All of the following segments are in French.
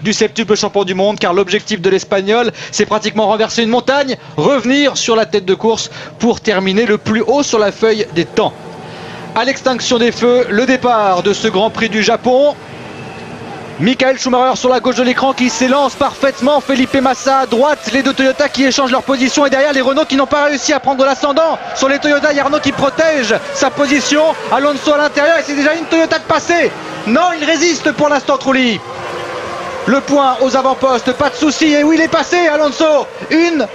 du septuple champion du monde, car l'objectif de l'Espagnol, c'est pratiquement renverser une montagne, revenir sur la tête de course pour terminer le plus haut sur la feuille des temps. À l'extinction des feux, le départ de ce Grand Prix du Japon. Michael Schumacher sur la gauche de l'écran qui s'élance parfaitement, Felipe Massa à droite, les deux Toyota qui échangent leur position et derrière les Renault qui n'ont pas réussi à prendre l'ascendant sur les Toyota. Il y a Renault qui protège sa position, Alonso à l'intérieur et c'est déjà une Toyota de passé. Non, il résiste pour l'instant Trulli. Le point aux avant-postes, pas de souci. Et oui, il est passé, Alonso. Une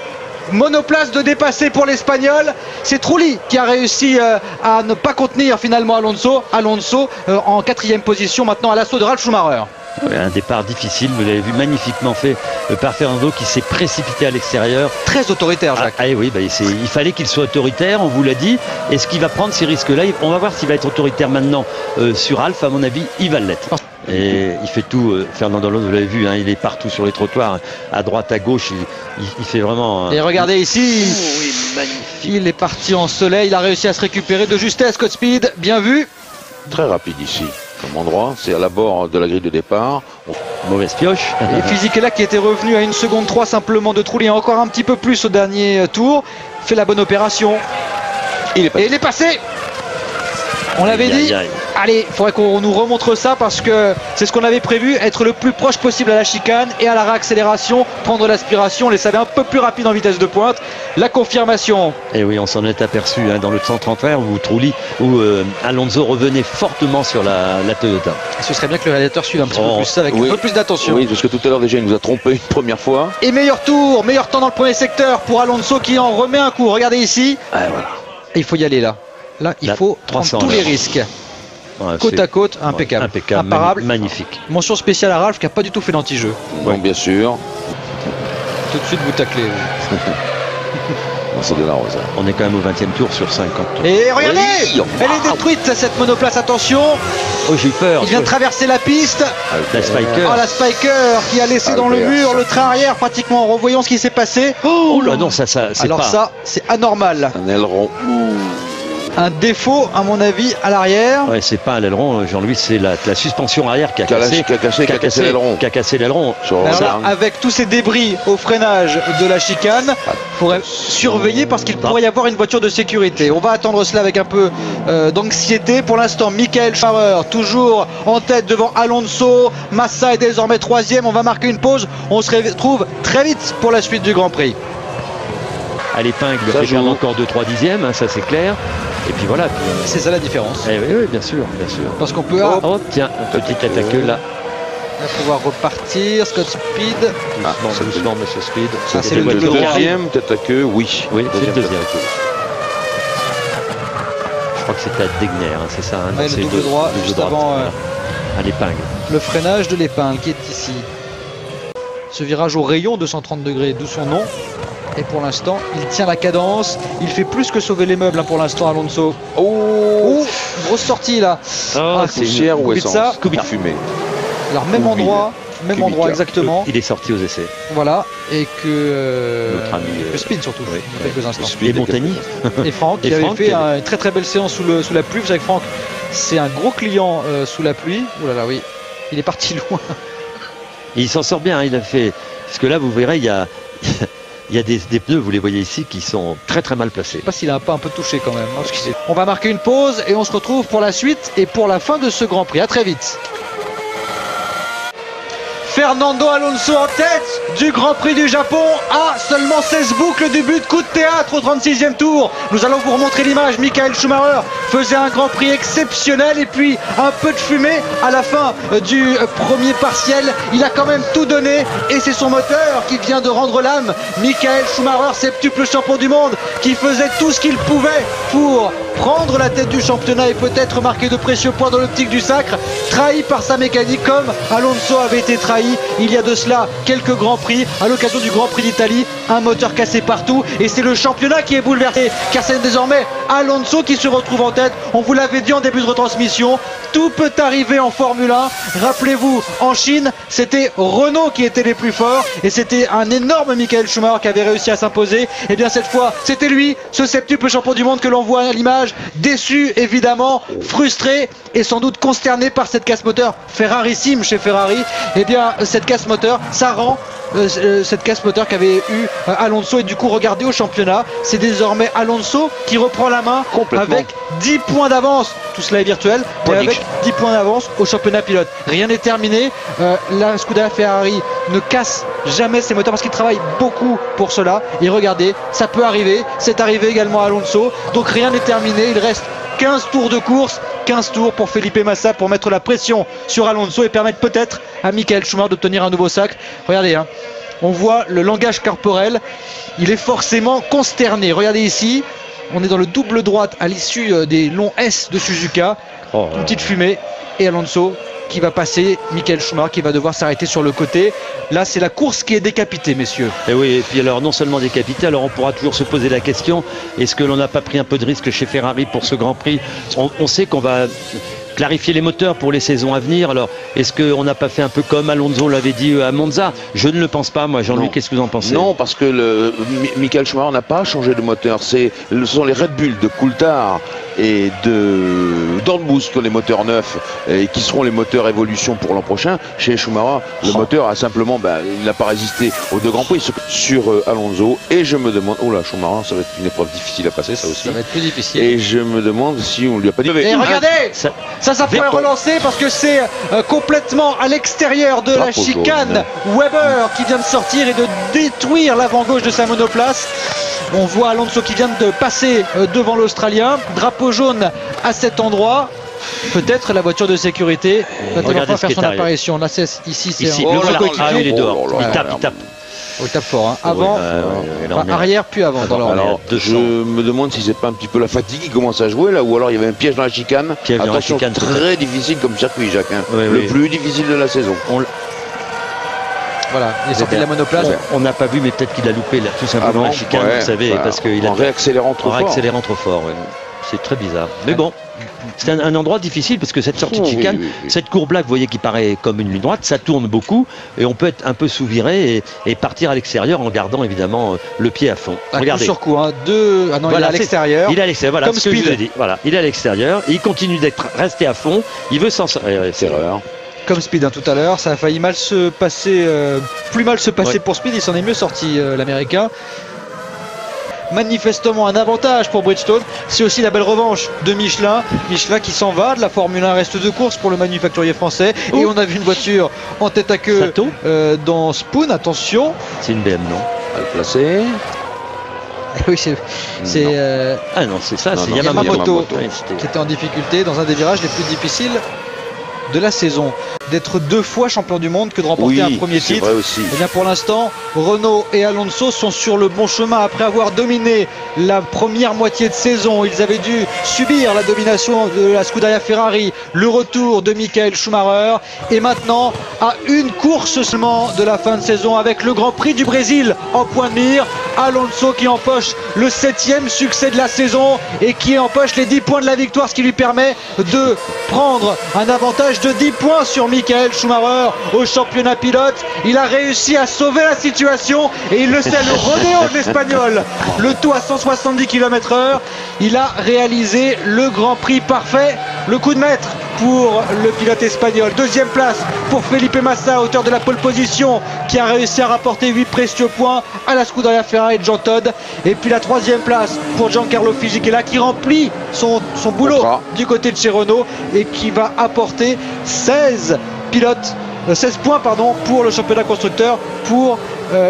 monoplace de dépassé pour l'Espagnol. C'est Trulli qui a réussi à ne pas contenir finalement Alonso. Alonso en 4e position maintenant à l'assaut de Ralf Schumacher. Ouais, un départ difficile, vous l'avez vu magnifiquement fait par Fernando qui s'est précipité à l'extérieur. Très autoritaire, Jacques. Oui, il fallait qu'il soit autoritaire, on vous l'a dit. Est-ce qu'il va prendre ces risques-là? On va voir s'il va être autoritaire maintenant sur Alf. À mon avis, il va l'être. Et il fait tout, Fernando Alonso, vous l'avez vu, hein, il est partout sur les trottoirs, à droite, à gauche, il fait vraiment... Et regardez ici, oui, magnifique. Il est parti en soleil, il a réussi à se récupérer de justesse, Godspeed, bien vu. Très rapide ici, comme endroit, c'est à l'abord de la grille de départ. Mauvaise pioche. Et Fisichella qui était revenu à 1 seconde 3 simplement de Trulli, encore un petit peu plus au dernier tour, fait la bonne opération. Et il est passé. On l'avait dit. Allez, il faudrait qu'on nous remontre ça parce que c'est ce qu'on avait prévu, être le plus proche possible à la chicane et à la réaccélération, prendre l'aspiration, les savait un peu plus rapide en vitesse de pointe. La confirmation. Et oui, on s'en est aperçu hein, dans le 130 heures où Trulli, où Alonso revenait fortement sur la Toyota. Ce serait bien que le réalisateur suive un petit peu plus ça avec un peu plus d'attention. Oui, parce que tout à l'heure déjà il nous a trompé une première fois. Et meilleur temps dans le premier secteur pour Alonso qui en remet un coup. Regardez ici. Ah, voilà. Et il faut y aller là. Là, il faut prendre tous les risques. Ouais, côte à côte, impeccable. Imparable. Magnifique. Mention spéciale à Ralf qui n'a pas du tout fait l'anti-jeu. Ouais. Bien sûr. Tout de suite vous taclez. C'est de la rose. On est quand même au 20e tour sur 50. Et regardez, elle est détruite cette monoplace, attention. Oh, j'ai eu peur. Il vient de traverser la piste. La Spiker. Ah, la Spiker qui a laissé dans le mur le train arrière pratiquement en revoyant ce qui s'est passé. Oh là non, ça c'est alors pas... ça, c'est anormal. Un aileron. Un défaut à mon avis à l'arrière. Ouais, c'est pas un aileron, Jean-Louis, c'est la suspension arrière qui a cassé l'aileron. Avec tous ces débris au freinage de la chicane, il faudrait surveiller parce qu'il pourrait y avoir une voiture de sécurité. On va attendre cela avec un peu d'anxiété. Pour l'instant, Michael Schumacher toujours en tête devant Alonso. Massa est désormais 3e. On va marquer une pause. On se retrouve très vite pour la suite du Grand Prix. À l'épingle, il fait encore 2-3 dixièmes, hein, ça c'est clair. Et puis voilà. C'est ça la différence. Oui, bien sûr. Parce qu'on peut... Oh, tiens, un petit attaqueux là. On va pouvoir repartir. Scott Speed. Doucement, monsieur Speed. C'est le deuxième attaqueux, oui. Oui, c'est le deuxième. Je crois que c'était à Degner, hein, c'est ça. Hein, ouais, le double droit, juste avant à l'épingle. Le freinage de l'épingle qui est ici. Ce virage au rayon de 130 degrés, d'où son nom. Et pour l'instant, il tient la cadence. Il fait plus que sauver les meubles hein, pour l'instant, Alonso. Oh, grosse sortie là. C'est poussière ou essence. Coup de fumée. Alors même endroit exactement. Il est sorti aux essais. Voilà, et que Speed surtout, quelques instants. Et Montagny. Et Franck qui avait fait une très très belle séance sous la pluie. Vous savez que Franck, c'est un gros client sous la pluie. Ouh là là, oui, il est parti loin. Et il s'en sort bien, hein, il a fait. Parce que là, vous verrez, il y a des pneus, vous les voyez ici, qui sont très très mal placés. Je sais pas s'il a pas un peu touché quand même. Hein, on va marquer une pause et on se retrouve pour la suite et pour la fin de ce Grand Prix. À très vite. Fernando Alonso en tête du Grand Prix du Japon à seulement 16 boucles du but, coup de théâtre au 36e tour. Nous allons vous remontrer l'image. Michael Schumacher faisait un Grand Prix exceptionnel et puis un peu de fumée à la fin du premier partiel. Il a quand même tout donné et c'est son moteur qui vient de rendre l'âme. Michael Schumacher, septuple champion du monde, qui faisait tout ce qu'il pouvait pour prendre la tête du championnat et peut-être marquer de précieux points dans l'optique du sacre, trahi par sa mécanique comme Alonso avait été trahi il y a de cela quelques Grands Prix à l'occasion du Grand Prix d'Italie. Un moteur cassé partout et c'est le championnat qui est bouleversé car c'est désormais Alonso qui se retrouve en tête. tête. On vous l'avait dit en début de retransmission, tout peut arriver en Formule 1. Rappelez-vous, en Chine, c'était Renault qui était les plus forts et c'était un énorme Michael Schumacher qui avait réussi à s'imposer. Et bien cette fois, c'était lui, ce septuple champion du monde que l'on voit à l'image, déçu évidemment, frustré et sans doute consterné par cette casse moteur Ferrarissime chez Ferrari. Et bien cette casse moteur, ça rend cette casse moteur qu'avait eu Alonso, et du coup regardez au championnat, c'est désormais Alonso qui reprend la main avec 10 points d'avance, tout cela est virtuel, mais avec 10 points d'avance au championnat pilote. Rien n'est terminé, la Scuderia Ferrari ne casse jamais ses moteurs parce qu'il travaille beaucoup pour cela, et regardez, ça peut arriver, c'est arrivé également à Alonso, donc rien n'est terminé, il reste 15 tours de course, 15 tours pour Felipe Massa pour mettre la pression sur Alonso et permettre peut-être à Michael Schumacher d'obtenir un nouveau sacre. Regardez, hein, on voit le langage corporel, il est forcément consterné. Regardez ici, on est dans le double droite à l'issue des longs S de Suzuka, une petite fumée, et Alonso qui va passer, Michael Schumacher qui va devoir s'arrêter sur le côté. Là c'est la course qui est décapitée, messieurs. Et oui, et puis alors non seulement décapitée, alors on pourra toujours se poser la question, est-ce que l'on n'a pas pris un peu de risque chez Ferrari pour ce Grand Prix? On sait qu'on va clarifier les moteurs pour les saisons à venir, alors est-ce qu'on n'a pas fait un peu comme Alonso l'avait dit à Monza? Je ne le pense pas, moi. Jean-Louis, qu'est-ce que vous en pensez? Non, parce que Michael Schumacher n'a pas changé de moteur, ce sont les Red Bull de Coulthard et de Dornbus qui ont les moteurs neufs et qui seront les moteurs évolution pour l'an prochain. Chez Schumacher, le moteur a simplement, il n'a pas résisté aux deux Grands Prix sur Alonso, et je me demande, oh là, Schumacher, ça va être une épreuve difficile à passer, ça aussi. Ça va être plus difficile. Et je me demande si on lui a pas dit. Et regardez, ça pourrait relancer parce que c'est complètement à l'extérieur de la chicane. Weber qui vient de sortir et de détruire l'avant gauche de sa monoplace. On voit Alonso qui vient de passer devant l'Australien. Drapeau jaune à cet endroit. Peut-être la voiture de sécurité va faire son apparition. Là, ici, c'est le voilà. Il est dehors. Il tape. Il tape fort, hein. Avant, arrière puis avant. Alors, je me demande si c'est pas un petit peu la fatigue qui commence à jouer là, ou alors il y avait un piège dans la chicane. Attention, très difficile comme circuit, Jacques, hein. Le plus difficile de la saison. Voilà, il est sorti de la monoplace. On n'a pas vu, mais peut-être qu'il a loupé là, tout simplement la chicane, vous savez, parce qu'il a réaccélérant trop fort. C'est très bizarre. Mais bon, c'est un endroit difficile parce que cette sortie de chicane, cette courbe-là, vous voyez qui paraît comme une ligne droite, ça tourne beaucoup et on peut être un peu sous-viré et partir à l'extérieur en gardant évidemment le pied à fond. Regardez. Sur coup, hein. Il est à l'extérieur. Il est à l'extérieur, voilà comme ce que je vous ai dit. Voilà, il est à l'extérieur, il continue d'être resté à fond, il veut s'en sortir. C'est erreur. Comme Speed, hein, tout à l'heure, ça a failli mal se passer, plus mal se passer pour Speed, il s'en est mieux sorti, l'américain. Manifestement un avantage pour Bridgestone, c'est aussi la belle revanche de Michelin qui s'en va de la Formule 1, reste de course pour le manufacturier français. Et on a vu une voiture en tête à queue dans Spoon, attention. C'est une BM, non? À le placer. Oui, c'est ah non, c'est ça, c'est Yamamoto qui était en difficulté dans un des virages les plus difficiles de la saison. D'être 2 fois champion du monde que de remporter un premier titre. Et bien pour l'instant, Renault et Alonso sont sur le bon chemin après avoir dominé la première moitié de saison. Ils avaient dû subir la domination de la Scuderia Ferrari, le retour de Michael Schumacher, et maintenant à une course seulement de la fin de saison avec le Grand Prix du Brésil en point de mire. Alonso qui empoche le 7e succès de la saison et qui empoche les 10 points de la victoire, ce qui lui permet de prendre un avantage de 10 points sur Michael Schumacher au championnat pilote. Il a réussi à sauver la situation et il le sait, le rodéo de l'Espagnol, le tout à 170 km/h. Il a réalisé le Grand Prix parfait, le coup de maître pour le pilote espagnol. 2e place pour Felipe Massa, auteur de la pole position, qui a réussi à rapporter 8 précieux points à la Scuderia Ferrari de Jean Todt. Et puis la 3e place pour Giancarlo Fisichella, qui remplit son boulot du côté de chez Renault et qui va apporter 16 points pour le championnat constructeur pour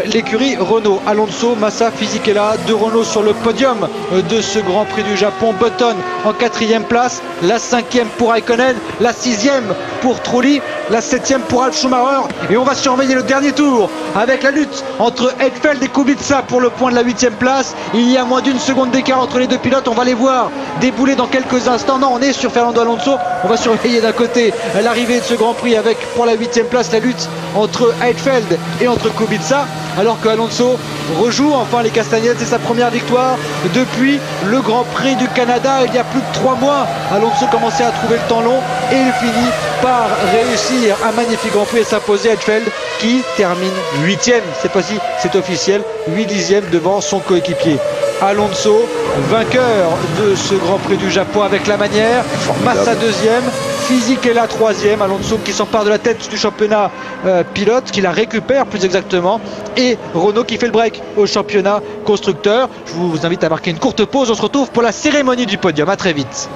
l'écurie Renault. Alonso, Massa, Fisichella, de Renault sur le podium de ce Grand Prix du Japon. Button en 4e place, la 5e pour Raikkonen, la 6e pour Trulli, la 7e pour Ralf Schumacher. Et on va surveiller le dernier tour avec la lutte entre Heidfeld et Kubica pour le point de la 8e place. Il y a moins d'1 seconde d'écart entre les deux pilotes. On va les voir débouler dans quelques instants. Non, on est sur Fernando Alonso. On va surveiller d'un côté l'arrivée de ce Grand Prix avec pour la 8e place la lutte entre Heidfeld et entre Kubica. alors que Alonso rejoue enfin les castagnettes. C'est sa première victoire depuis le Grand Prix du Canada il y a plus de 3 mois. Alonso commençait à trouver le temps long et il finit par réussir un magnifique Grand Prix et s'imposer à Hedfeld qui termine 8e. Cette fois-ci c'est officiel, 8 dixièmes devant son coéquipier. Alonso, vainqueur de ce Grand Prix du Japon avec la manière. Massa 2e, Fisichella 3e. Alonso qui s'empare de la tête du championnat pilote, qui la récupère plus exactement. Et Renault qui fait le break au championnat constructeur. Je vous invite à marquer une courte pause. On se retrouve pour la cérémonie du podium. À très vite.